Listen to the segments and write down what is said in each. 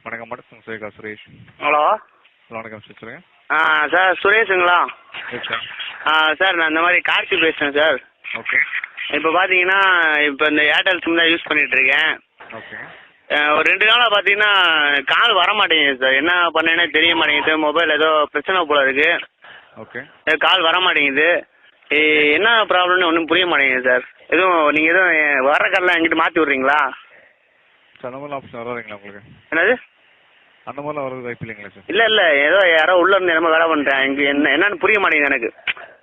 வணக்கம் madam, Surekha Suresh. Hello வணக்கம் sir, சொல்லுங்க. சார் சுரேஷுங்களா? சார் சார் நான் இந்த மாதிரி கார்த்தி பேசுகிறேன் சார். ஓகே. இப்போ பார்த்தீங்கன்னா இப்போ இந்த ஏர்டெல் சிம் தான் யூஸ் பண்ணிகிட்ருக்கேன். ஓகே. ஒரு 2 நாளாக பார்த்தீங்கன்னா கால் வர மாட்டேங்குது சார். என்ன பண்ணேன்னே தெரிய மாட்டேங்குது. மொபைல் ஏதோ பிரச்சனை போல இருக்குது. ஓகே. கால் வர மாட்டேங்குது. என்ன ப்ராப்ளம்னு ஒன்றும் புரிய மாட்டேங்குது சார். நீங்கள் எதுவும் வர கால்லாம் எங்கிட்ட மாற்றி விட்றீங்களா? சார் அந்த மாதிரிலாம் ஆப்ஷன் வராதுங்களா உங்களுக்கு? என்னது? அந்த மாதிரிலாம் வரது வாய்ப்பு இல்லைங்களா சார்? இல்லை ஏதோ யாரோ உள்ளே இருந்து என்னமோ வேலை பண்ணுறேன். இங்கே என்னன்னு புரிய மாட்டேங்குது எனக்கு.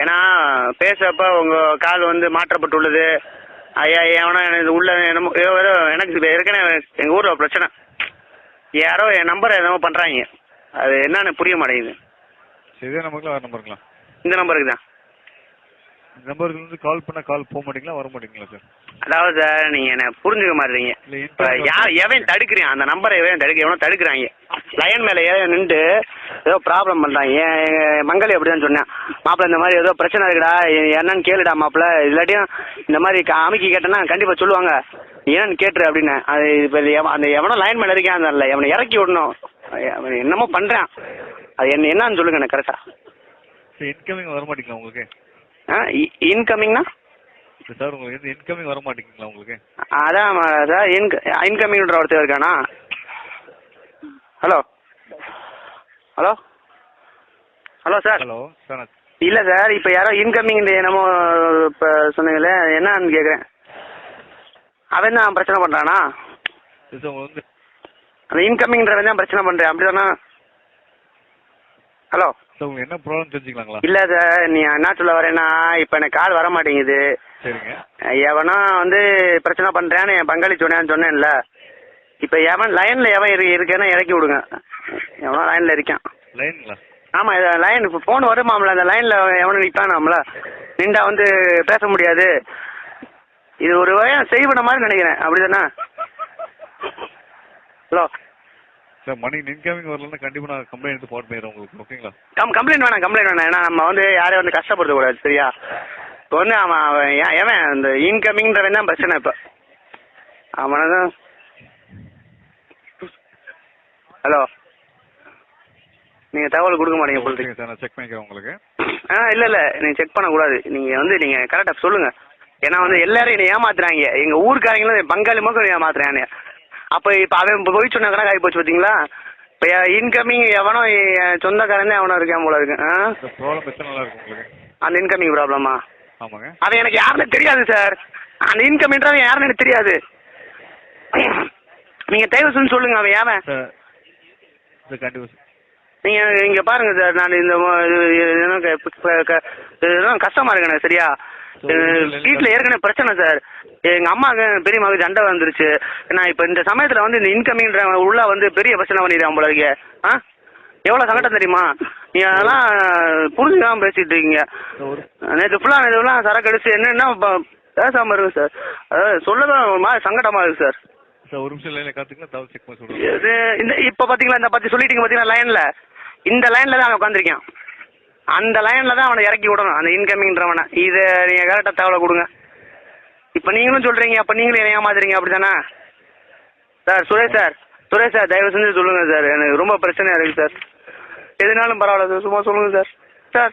ஏன்னா பேசுகிறப்ப உங்கள் கால் வந்து மாற்றப்பட்டுள்ளது. ஐயா எவனா எனக்கு உள்ள என்னமோ ஏதோ எனக்கு ஏற்கனவே எங்கள் ஊரில் பிரச்சனை. யாரோ என் நம்பரை என்னமோ பண்ணுறாங்க. அது என்னன்னு புரிய மாட்டேங்குது. இதே நம்பருங்களா வேறு நம்பருங்களா? இந்த நம்பருக்கு தான். இந்த நம்பருக்கு வந்து கால் பண்ணால் கால் போக மாட்டீங்களா, வர மாட்டீங்களா சார்? அதாவது சார் நீங்கள் என்ன புரிஞ்சுக்க மாட்டீங்க. இப்போ எவன் தடுக்கிறேன் அந்த நம்பரை எவனோ தடுக்கிறாங்க. லைன் மேலே நின்று ஏதோ ப்ராப்ளம் பண்ணுறாங்க. என் மங்களி அப்படி தான் சொன்னேன். மாப்பிள்ளை இந்த மாதிரி ஏதோ பிரச்சனை இருக்குடா, என்னன்னு கேளுடா மாப்பிள்ளை. இல்லாட்டியும் இந்த மாதிரி அமுக்கி கேட்டேன்னா கண்டிப்பாக சொல்லுவாங்க, என்னன்னு கேட்டுரு அப்படின்னு. அது இப்போ அந்த எவனோ லைன் மேலே இருக்கேன், அந்த எவனை இறக்கி விடணும். என்னமோ பண்ணுறான். அது என்னன்னு சொல்லுங்க எனக்கு கரெக்டாக. இன்கமிங் வர மாட்டீங்களா உங்களுக்கு? இன்கமிங்னா சார் உங்களுக்கு எந்த இன்கமிங் வர மாட்டேங்குங்களா உங்களுக்கு? அதான் சார் இன்கமிங்ன்ற ஒருத்தர் இருக்கானா? Hello hello hello sir. Hello sir. இல்லை சார், இப்போ யாரோ இன்கமிங் என்னமோ இப்போ சொன்னீங்களே, என்னன்னு கேட்குறேன். அவன் தான் பிரச்சனை பண்ணுறானா? சார் வந்து அந்த இன்கமிங்ன்றவன் தான் பிரச்சனை பண்ணுறேன், அப்படி தானே? ஹலோ சார், உங்களுக்கு என்ன ப்ராப்ளம் தெரிஞ்சுக்கலாங்களா? இல்லை சார், நீ என்ன சொல்ல வரேன்னா இப்போ எனக்கு கால் வர மாட்டேங்குது. சரிங்க. எவனா வந்து பிரச்சனை பண்ணுறேன்னு என் பங்காளி சொன்னேன்ல. இப்போ எவன் லைனில் இருக்கேன்னு இறக்கி விடுங்க. எவனோ லைனில் இருக்கான். லைனுங்களா? ஆமாம், இது லைன் இப்போ ஃபோன் வருமாம்ல, அந்த லைனில் எவனும் நிற்பானாம்ல. நின்றா வந்து பேச முடியாது. இது ஒரு வகையாக செய்வன மாதிரி நினைக்கிறேன், அப்படி தானே? ஹலோ சார், மணி இன்கமிங் வரலன்னா கண்டிப்பாக நான் கம்ப்ளைண்ட் எடுத்து போட் பண்ணிடுறேன் உங்களுக்கு. ஓகேங்களா? கம்ப்ளைண்ட் வேணாம். ஏன்னா நம்ம வந்து யாரையும் வந்து கஷ்டப்படுத்தக்கூடாது, சரியா? இப்போ வந்து அவன் எவன் இந்த இன்கமிங்ன்றவன் தான் பிரச்சனை. இப்போ அவனை தான். ஹலோ, நீங்கள் தகவல் கொடுக்க மாட்டீங்க போல சார். நான் செக் பண்ணிக்கிறேன் உங்களுக்கு. இல்லை நீங்கள் செக் பண்ணக்கூடாது. நீங்கள் கரெக்டாக சொல்லுங்கள். ஏன்னா வந்து எல்லாரும் என்னை ஏமாத்துறாங்க. எங்கள் ஊருக்காரங்களும் என் பங்காளி மக்கள் ஏமாத்துறாங்க. அப்போ அவன் போய் சொன்ன கணக்கு ஆகி போச்சு பார்த்தீங்களா? இப்போ இன்கமிங் எவனோ சொந்தக்காரன் தான் எவனோ இருக்கேன் போல இருக்கு. ப்ராப்ளம் எத்தனை நாளாக இருக்கு உங்களுக்கு? அந்த இன்கமிங் ப்ராப்ளமா? ஆமாங்க. அது எனக்கு யாருன்னு தெரியாது சார். அந்த இன்கமிங்ன்றவன் யாருன்னு எனக்கு தெரியாது. நீங்கள் தயவு செஞ்சு சொல்லுங்க, அவன் ஏவன் சார்? கண்டிப்பாக நீங்கள் இங்கே பாருங்கள் சார். நான் இந்த கஷ்டமாக இருக்கேன், சரியா? வீட்டில் ஏற்கனவே பிரச்சனை சார். எங்கள் அம்மாவுக்கு பெரியம்மாவுக்கு சண்டை வந்துருச்சு. நான் இப்போ இந்த சமயத்தில் வந்து இந்த இன்கமிங்ன்ற உள்ள வந்து பெரிய பிரச்சனை பண்ணிடுறேன் போல இருக்கே. எவ்வளோ சங்கடம் தெரியுமா? நீங்கள் அதெல்லாம் புரிஞ்சுக்காமல் பேசிகிட்டு இருக்கீங்க. நேற்று ஃபுல்லாக இதெல்லாம் சரக்கு அடிச்சு என்னென்னா பேசாமல் இருக்கு சார். அதாவது சொல்லதான் ஒரு மாதிரி சங்கடமாக இருக்குது சார். சார் ஒரு நிமிஷம் லைனில் காத்துக்கலாம், தவிர செக் பண்ணி சொல்லுங்கள். இது இந்த இப்போ பார்த்தீங்களா, இந்த பற்றி சொல்லிட்டீங்க பார்த்தீங்களா லைனில். இந்த லைனில் தான் அவன் உட்காந்துருக்கான். அந்த லைனில் தான் அவனை இறக்கி விடணும், அந்த இன்கமிங்ன்றவனை. இதை நீங்கள் கரெக்டாக தகவலை கொடுங்க. இப்போ நீங்களும் சொல்கிறீங்க, அப்போ நீங்களும் என்ன ஏமாத்துறீங்க, அப்படி தானே சார்? சுரேஷ் சார் தயவு செஞ்சு சொல்லுங்கள் சார். எனக்கு ரொம்ப பிரச்சனையாக இருக்குது சார். எதுனாலும் பரவாயில்ல சார், சும்மா சொல்லுங்கள் சார்.